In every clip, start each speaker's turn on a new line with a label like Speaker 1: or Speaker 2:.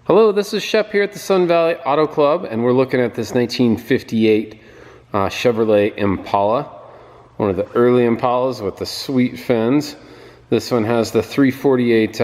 Speaker 1: Hello, this is Shep here at the Sun Valley Auto Club, and we're looking at this 1958 Chevrolet Impala, one of the early Impalas with the sweet fins. This one has the 348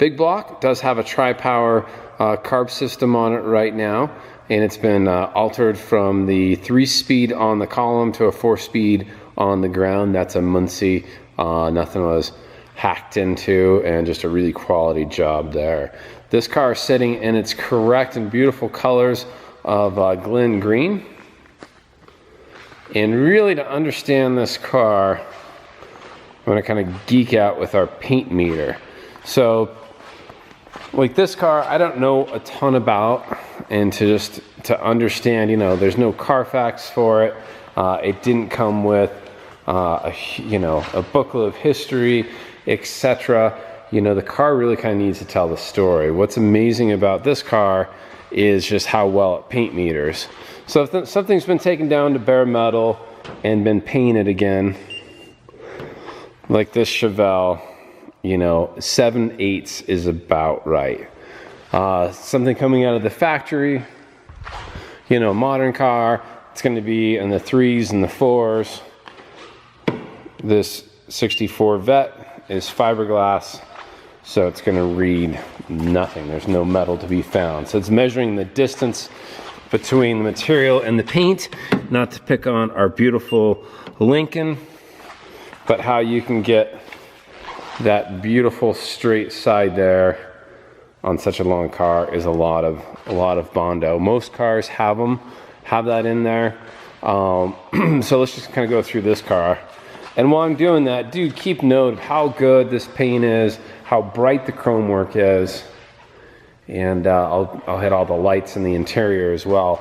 Speaker 1: big block, does have a tri-power carb system on it right now, and it's been altered from the 3-speed on the column to a 4-speed on the ground. That's a Muncie, nothing was hacked into, and just a really quality job there. This car is sitting in its correct and beautiful colors of Glen Green. And really, to understand this car, I'm going to kind of geek out with our paint meter. So, like this car, I don't know a ton about, and to understand, you know, there's no Carfax for it. It didn't come with a booklet of history, etc. You know, the car really kind of needs to tell the story. What's amazing about this car is just how well it paint meters. So if something's been taken down to bare metal and been painted again, like this Chevelle, you know, 7/8 is about right. Something coming out of the factory, you know, modern car, it's going to be in the 3s and the 4s. This 64 Vet is fiberglass, so it's going to read nothing. There's no metal to be found. So it's measuring the distance between the material and the paint, not to pick on our beautiful Lincoln, but how you can get that beautiful straight side there on such a long car is a lot of Bondo. Most cars have that in there. So let's just kind of go through this car. And while I'm doing that, dude, keep note of how good this paint is, how bright the chrome work is, and I'll hit all the lights in the interior as well.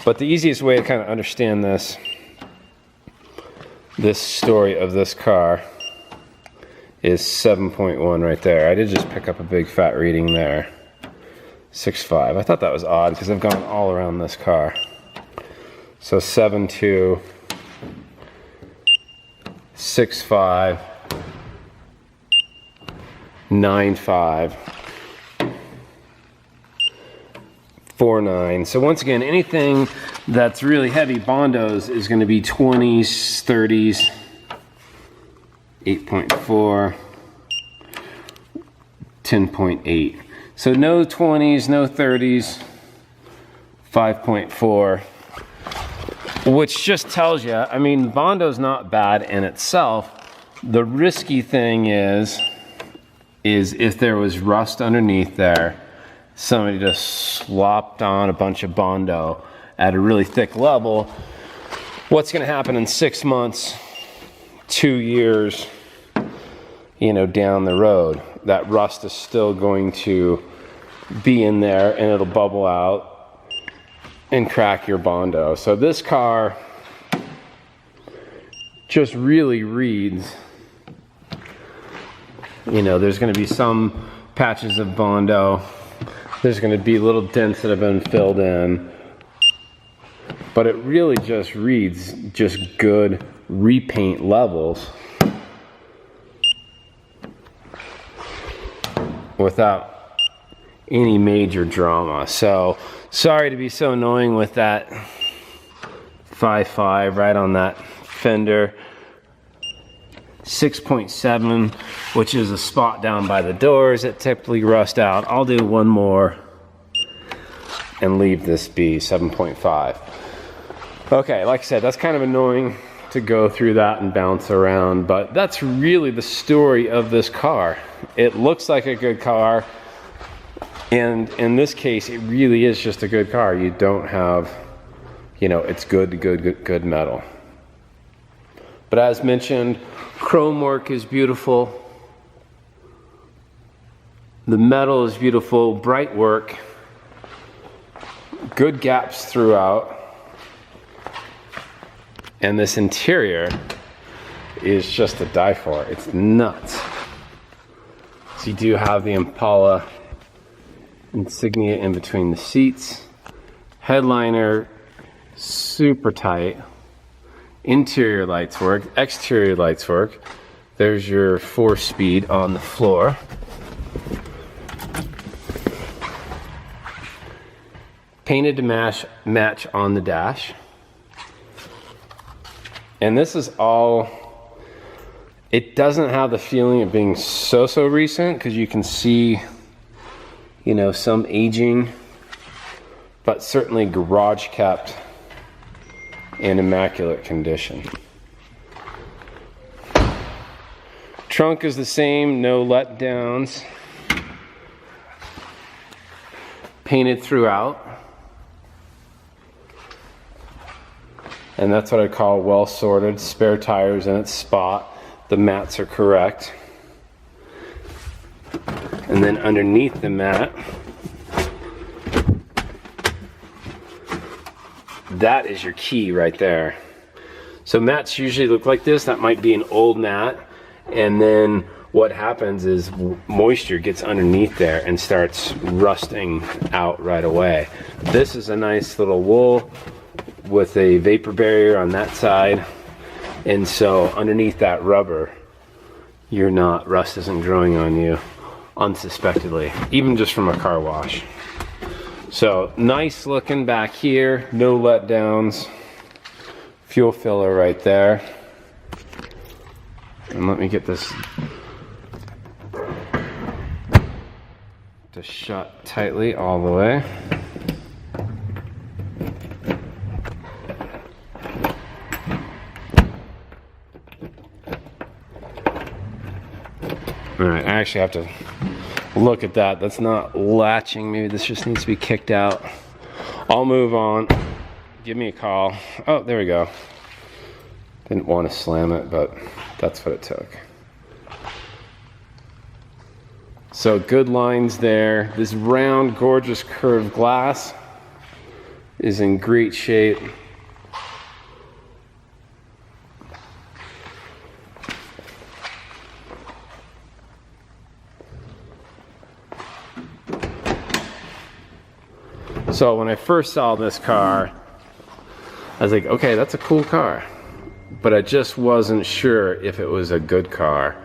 Speaker 1: But the easiest way to kind of understand this story of this car is 7.1 right there. I did just pick up a big fat reading there. 6.5. I thought that was odd because I've gone all around this car. So 7.2. 6.5, 9.5, 4.9. So once again, anything that's really heavy Bondos is going to be 20s, 30s, 8.4, 10.8. So no 20s, no 30s, 5.4. Which just tells you, I mean, Bondo's not bad in itself. The risky thing is if there was rust underneath there, somebody just slopped on a bunch of Bondo at a really thick level, what's going to happen in 6 months, 2 years, you know, down the road? That rust is still going to be in there, and it'll bubble out and crack your Bondo. So this car just really reads, you know, there's going to be some patches of Bondo, there's going to be little dents that have been filled in, but it really just reads just good repaint levels without any major drama. So sorry to be so annoying with that 5.5 right on that fender. 6.7, which is a spot down by the doors that typically rust out. I'll do one more and leave this be 7.5. Okay, like I said, that's kind of annoying to go through that and bounce around, but that's really the story of this car. It looks like a good car, and in this case, it really is just a good car. You don't have, you know, it's good metal. But as mentioned, chrome work is beautiful. The metal is beautiful, bright work, good gaps throughout. And this interior is just to die for. It's nuts. So you do have the Impala insignia in between the seats. Headliner, super tight. Interior lights work, exterior lights work. There's your 4-speed on the floor. painted to match on the dash. And this is all, it doesn't have the feeling of being so recent, because you can see, you know, some aging, but certainly garage kept in immaculate condition. Trunk is the same, no letdowns. Painted throughout. And that's what I call well sorted. Spare tires in its spot. The mats are correct. And then underneath the mat, that is your key right there. So mats usually look like this. That might be an old mat. And then what happens is moisture gets underneath there and starts rusting out right away. This is a nice little wool with a vapor barrier on that side, and so underneath that rubber, rust isn't growing on you unsuspectedly, even just from a car wash. So nice looking back here, no letdowns, fuel filler right there. And let me get this to shut tightly all the way. All right, I actually have to look at that. That's not latching. Maybe this just needs to be kicked out. I'll move on. Give me a call. Oh, there we go. Didn't want to slam it, but that's what it took. So good lines there. This round, gorgeous curved glass is in great shape. So when I first saw this car, I was like, okay, that's a cool car. But I just wasn't sure if it was a good car.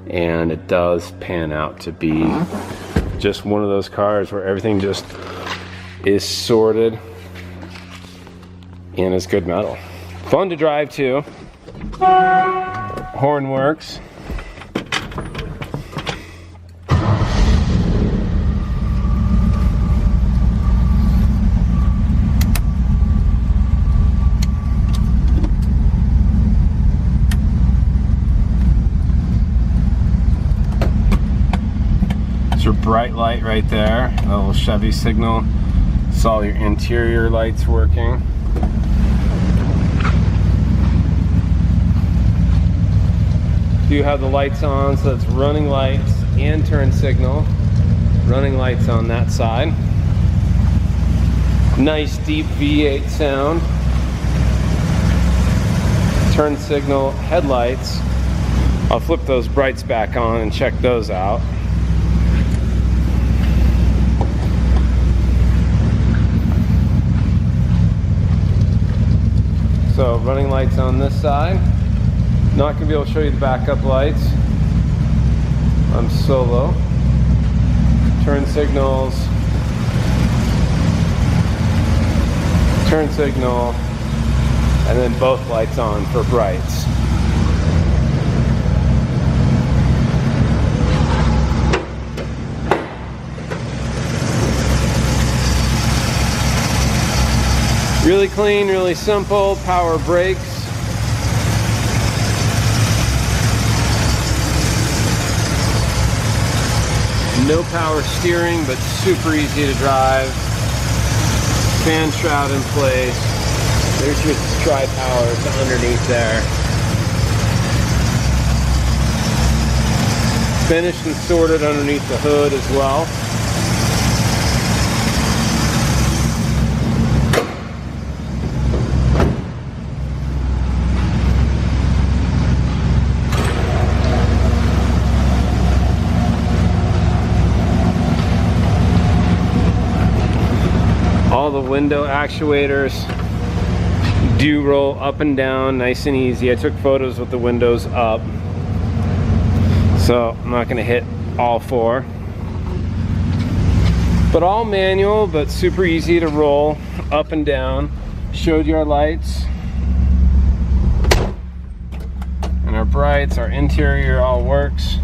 Speaker 1: And it does pan out to be just one of those cars where everything just is sorted and is good metal. Fun to drive too. Horn works. Bright light right there, a little Chevy signal. It's all your interior lights working. Do have the lights on, so it's running lights and turn signal. Running lights on that side. Nice deep V8 sound. Turn signal, headlights. I'll flip those brights back on and check those out. So running lights on this side. Not gonna be able to show you the backup lights. I'm solo. Turn signals. Turn signal. And then both lights on for brights. Really clean, really simple, power brakes. No power steering, but super easy to drive. Fan shroud in place. There's your tri-power to underneath there. Finished and sorted underneath the hood as well. All the window actuators do roll up and down nice and easy. I took photos with the windows up, so I'm not going to hit all four. But all manual, but super easy to roll up and down. Showed you our lights and our brights. Our interior all works.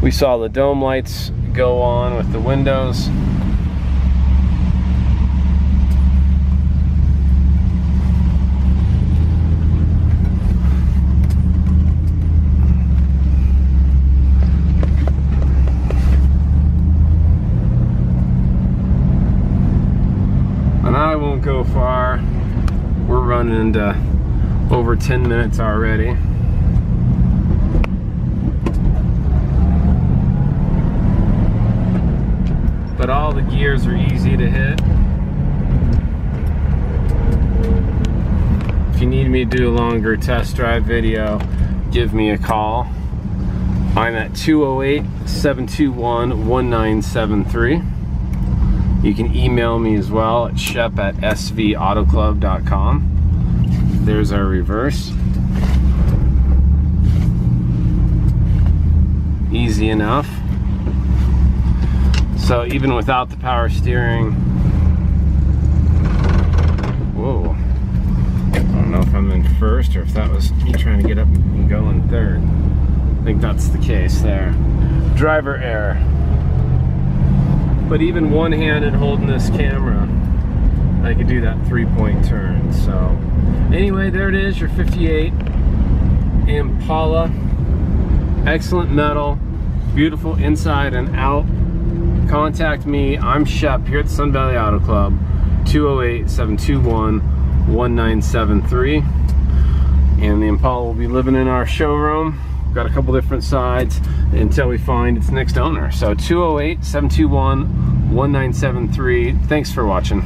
Speaker 1: We saw the dome lights go on with the windows. And I won't go far. We're running into over 10 minutes already. But all the gears are easy to hit. If you need me to do a longer test drive video, give me a call. I'm at 208-721-1973. You can email me as well at shep@svautoclub.com. There's our reverse. Easy enough. So even without the power steering, whoa. I don't know if I'm in first or if that was me trying to get up and go in third. I think that's the case there. Driver error. But even one-handed holding this camera, I could do that 3-point turn. So anyway, there it is, your 58 Impala. Excellent metal, beautiful inside and out. Contact me. I'm Shep here at the Sun Valley Auto Club, 208-721-1973. And the Impala will be living in our showroom. Got a couple different sides until we find its next owner. So 208-721-1973. Thanks for watching.